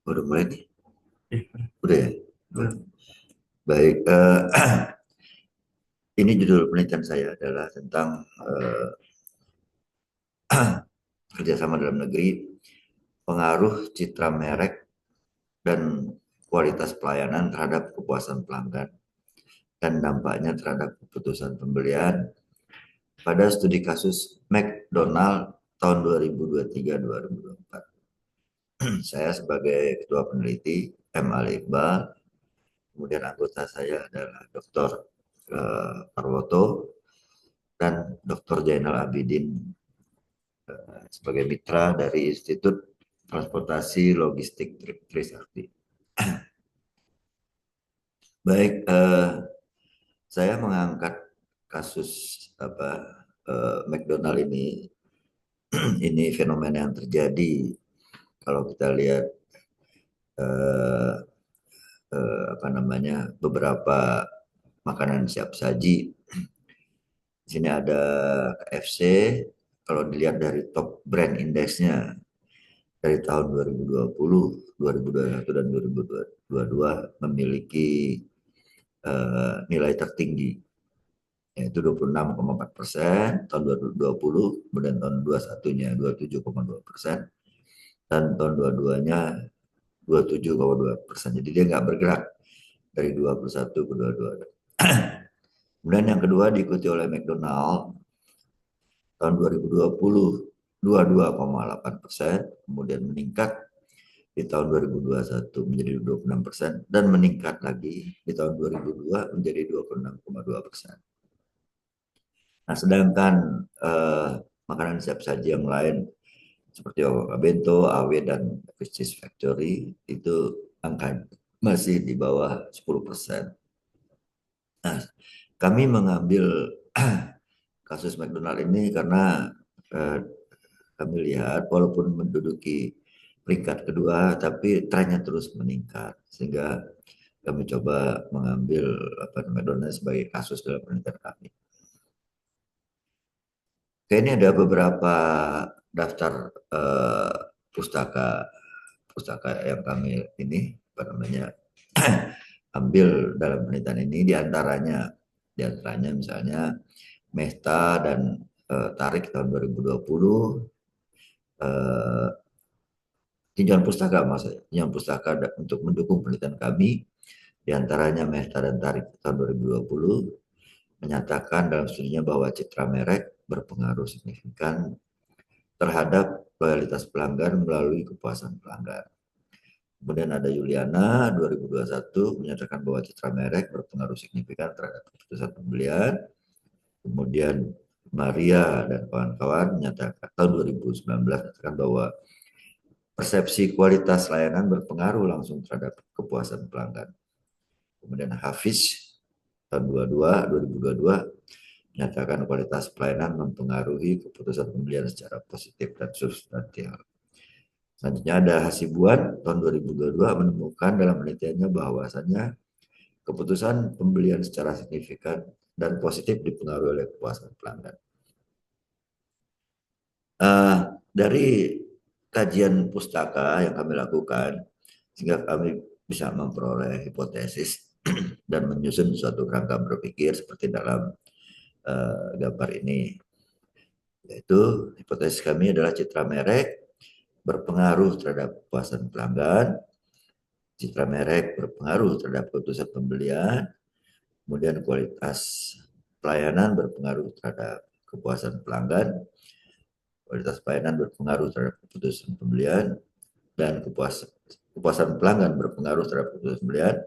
Udah mulai nih? Eh, Udah ya? Baik, ini judul penelitian saya adalah tentang kerjasama dalam negeri, pengaruh citra merek dan kualitas pelayanan terhadap kepuasan pelanggan dan dampaknya terhadap keputusan pembelian pada studi kasus McDonald tahun 2023-2024. Saya sebagai ketua peneliti M. Ali Iqbal, kemudian anggota saya adalah Dr. Parwoto dan Dr. Jainal Abidin sebagai mitra dari Institut Transportasi Logistik Trisakti. Baik, saya mengangkat kasus McDonald ini. Ini fenomena yang terjadi kalau kita lihat eh, beberapa makanan siap saji. Di sini ada KFC. Kalau dilihat dari top brand indeksnya dari tahun 2020, 2021 dan 2022 memiliki nilai tertinggi, yaitu 26,4% tahun 2020, kemudian tahun 21-nya 27,2% dan tahun 22-nya 27,2%. Jadi dia nggak bergerak dari 21 ke 22. Kemudian yang kedua diikuti oleh McDonald tahun 2020 22,8%, kemudian meningkat di tahun 2021 menjadi 26% dan meningkat lagi di tahun 2002 menjadi 26,2%. Nah, sedangkan makanan siap saji yang lain seperti bento, AW dan Cheese Factory itu angka masih di bawah 10%. Nah, kami mengambil kasus McDonald ini karena eh, kami lihat walaupun menduduki peringkat kedua, tapi trennya terus meningkat sehingga kami coba mengambil McDonald sebagai kasus dalam penelitian kami. Oke, ini ada beberapa daftar eh, pustaka pustaka yang kami ini ambil dalam penelitian ini, di antaranya misalnya Mesta dan Tarik tahun 2020, eh, tinjauan pustaka maksudnya, tinjauan pustaka untuk mendukung penelitian kami, diantaranya Mehta dan Tarik tahun 2020 menyatakan dalam studinya bahwa citra merek berpengaruh signifikan terhadap loyalitas pelanggan melalui kepuasan pelanggan. Kemudian ada Yuliana 2021 menyatakan bahwa citra merek berpengaruh signifikan terhadap keputusan pembelian. Kemudian Maria dan kawan-kawan menyatakan tahun 2019 menyatakan bahwa persepsi kualitas layanan berpengaruh langsung terhadap kepuasan pelanggan. Kemudian Hafiz tahun 2022 menyatakan kualitas pelayanan mempengaruhi keputusan pembelian secara positif dan substansial. Selanjutnya ada Hasibuan tahun 2022 menemukan dalam penelitiannya bahwasannya keputusan pembelian secara signifikan dan positif dipengaruhi oleh kepuasan pelanggan. Dari kajian pustaka yang kami lakukan, sehingga kami bisa memperoleh hipotesis dan menyusun suatu kerangka berpikir seperti dalam gambar ini. Yaitu hipotesis kami adalah citra merek berpengaruh terhadap kepuasan pelanggan, citra merek berpengaruh terhadap keputusan pembelian, kemudian kualitas pelayanan berpengaruh terhadap kepuasan pelanggan, kualitas pelayanan berpengaruh terhadap keputusan pembelian, dan kepuasan pelanggan berpengaruh terhadap keputusan pembelian,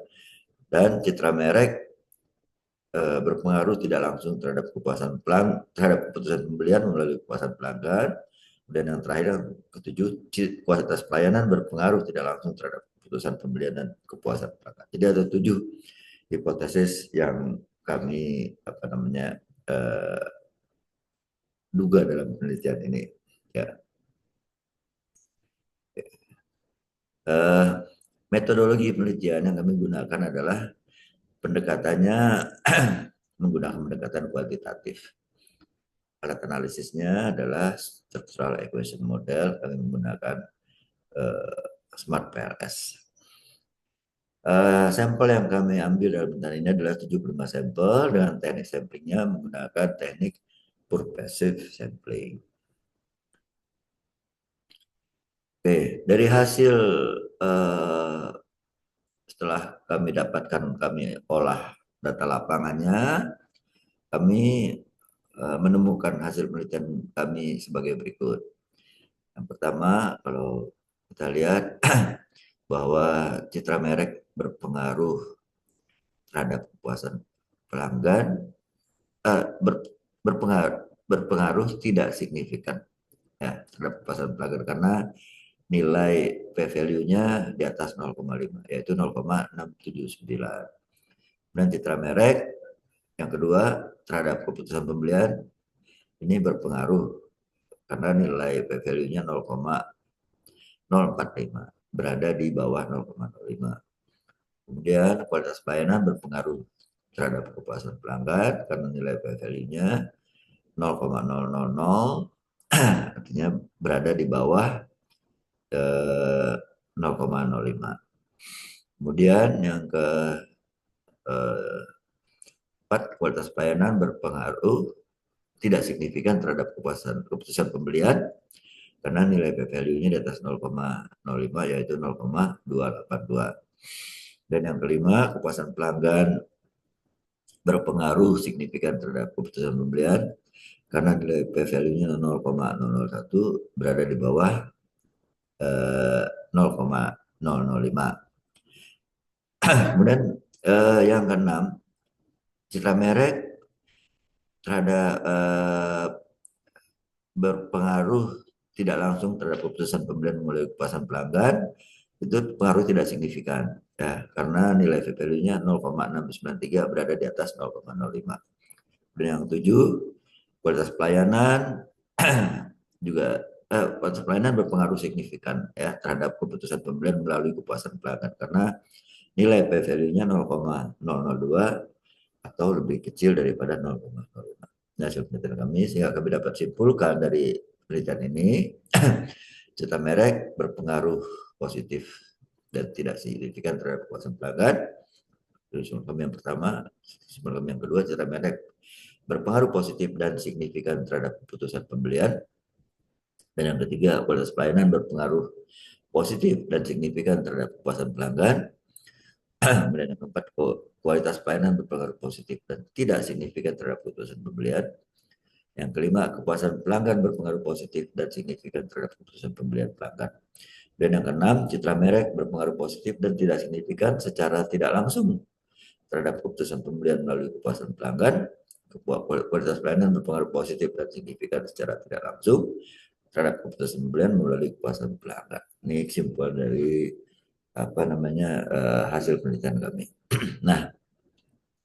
dan citra merek berpengaruh tidak langsung terhadap terhadap keputusan pembelian melalui kepuasan pelanggan. Dan yang terakhir yang ketujuh, kualitas pelayanan berpengaruh tidak langsung terhadap keputusan pembelian dan kepuasan pelanggan. Jadi ada 7 hipotesis yang kami eh, duga dalam penelitian ini. Ya, eh, metodologi penelitian yang kami gunakan adalah pendekatannya menggunakan pendekatan kuantitatif. Alat analisisnya adalah structural equation model. Kami menggunakan Smart PLS. Sampel yang kami ambil dalam bentar ini adalah 75 sampel dengan teknik samplingnya menggunakan teknik purposive sampling. Oke, dari hasil eh, setelah kami olah data lapangannya, kami menemukan hasil penelitian kami sebagai berikut. Yang pertama, kalau kita lihat bahwa citra merek berpengaruh terhadap kepuasan pelanggan, eh, ber, berpengaruh tidak signifikan ya terhadap kepuasan pelanggan karena nilai p-value-nya di atas 0,5 yaitu 0,679. Dan citra merek yang kedua terhadap keputusan pembelian ini berpengaruh karena nilai p-value-nya 0,045 berada di bawah 0,05. Kemudian kualitas pelayanan berpengaruh terhadap kepuasan pelanggan karena nilai p-value-nya 0,000 artinya berada di bawah 0,05. Kemudian yang keempat, kualitas pelayanan berpengaruh tidak signifikan terhadap keputusan pembelian karena nilai p-value-nya di atas 0,05 yaitu 0,282. Dan yang kelima, kepuasan pelanggan berpengaruh signifikan terhadap keputusan pembelian karena nilai p-value-nya 0,001 berada di bawah 0,005. Kemudian yang keenam, citra merek terhadap berpengaruh tidak langsung terhadap keputusan pembelian melalui kepuasan pelanggan itu pengaruh tidak signifikan ya karena nilai value-nya 0,693 berada di atas 0,05. Dan yang tujuh, kualitas pelayanan juga kualitas pelayanan berpengaruh signifikan ya terhadap keputusan pembelian melalui kepuasan pelanggan karena nilai p-value-nya 0,002 atau lebih kecil daripada 0,05. Nah, hasil penelitian kami sehingga kami dapat simpulkan dari penelitian ini citra merek berpengaruh positif dan tidak signifikan terhadap kepuasan pelanggan. Simpul kami yang pertama, simpul kami yang kedua, citra merek berpengaruh positif dan signifikan terhadap keputusan pembelian. Dan yang ketiga, kualitas pelayanan berpengaruh positif dan signifikan terhadap kepuasan pelanggan. Kemudian yang keempat, kualitas pelayanan berpengaruh positif dan tidak signifikan terhadap keputusan pembelian. Yang kelima, kepuasan pelanggan berpengaruh positif dan signifikan terhadap keputusan pembelian pelanggan. Dan yang keenam, citra merek berpengaruh positif dan tidak signifikan secara tidak langsung terhadap keputusan pembelian melalui kepuasan pelanggan. Kualitas pelayanan berpengaruh positif dan signifikan secara tidak langsung terhadap keputusan pembelian melalui kepuasan pelanggan. Ini kesimpulan dari hasil penelitian kami. Nah,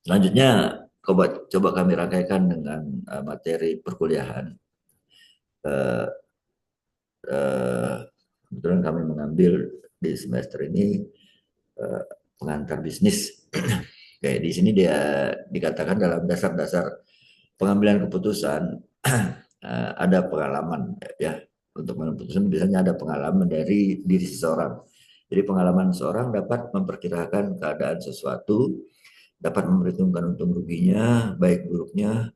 selanjutnya coba kami rangkaikan dengan materi perkuliahan. Kebetulan kami mengambil di semester ini pengantar bisnis. Kayak di sini dia dikatakan dalam dasar-dasar pengambilan keputusan ada pengalaman ya. Untuk mengambil keputusan biasanya ada pengalaman dari diri seseorang. Jadi pengalaman seseorang dapat memperkirakan keadaan sesuatu, dapat memperhitungkan untung ruginya, baik buruknya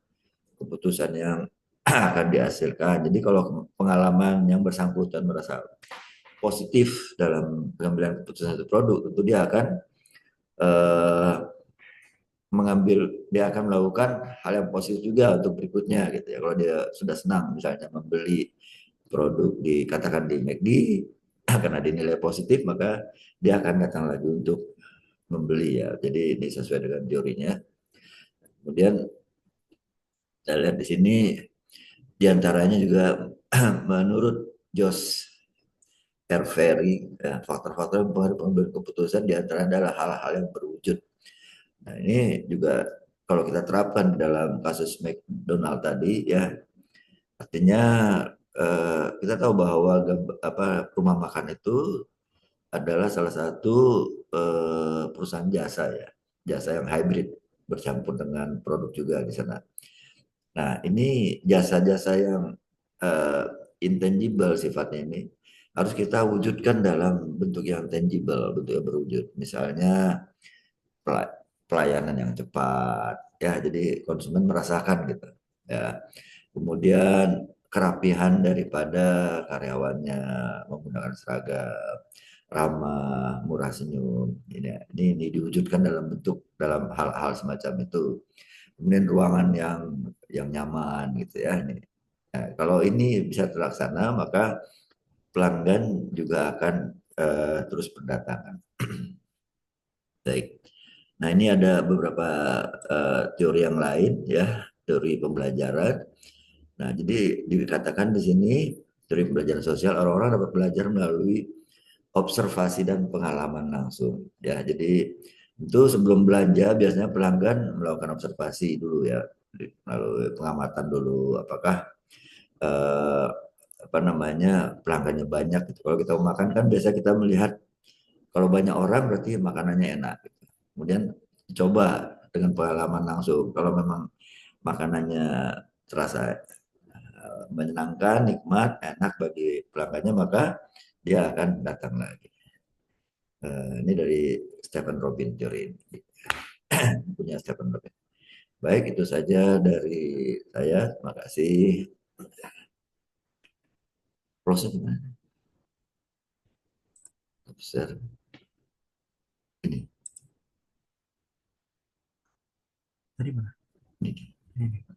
keputusan yang akan dihasilkan. Jadi kalau pengalaman yang bersangkutan merasa positif dalam pengambilan keputusan satu produk, tentu dia akan eh, dia akan melakukan hal yang positif juga untuk berikutnya gitu ya. Kalau dia sudah senang misalnya membeli produk dikatakan di McD karena dinilai positif maka dia akan datang lagi untuk membeli ya. Jadi ini sesuai dengan teorinya. Kemudian kita lihat di sini diantaranya juga menurut Josh Herveri faktor-faktor yang mempengaruhi pengambilan keputusan diantara adalah hal-hal yang berwujud. Nah ini juga kalau kita terapkan dalam kasus McDonald tadi ya artinya kita tahu bahwa rumah makan itu adalah salah satu perusahaan jasa ya, jasa yang hybrid bercampur dengan produk juga di sana. Nah ini jasa-jasa yang intangible sifatnya ini harus kita wujudkan dalam bentuk yang tangible, bentuk yang berwujud. Misalnya pelayanan yang cepat, ya, jadi konsumen merasakan gitu, ya. Kemudian kerapihan daripada karyawannya, menggunakan seragam, ramah, murah senyum. Ini diwujudkan dalam bentuk dalam hal-hal semacam itu. Kemudian ruangan yang nyaman gitu ya. Nah, kalau ini bisa terlaksana, maka pelanggan juga akan terus berdatangan. Baik. Nah, ini ada beberapa teori yang lain ya, teori pembelajaran. Nah, jadi dikatakan di sini teori pembelajaran sosial, orang-orang dapat belajar melalui observasi dan pengalaman langsung. Ya, jadi itu sebelum belanja biasanya pelanggan melakukan observasi dulu ya, melalui pengamatan dulu, apakah eh, apa namanya pelanggannya banyak gitu. Kalau kita mau makan kan biasa kita melihat kalau banyak orang berarti makanannya enak gitu. Kemudian coba dengan pengalaman langsung. Kalau memang makanannya terasa menyenangkan, nikmat, enak bagi pelanggannya, maka dia akan datang lagi. Ini dari Stephen Robin teori ini. Punya Stephen Robin. Baik, itu saja dari saya. Terima kasih. Proses gimana? Observe ini. Tadi mana? Ini. Ini.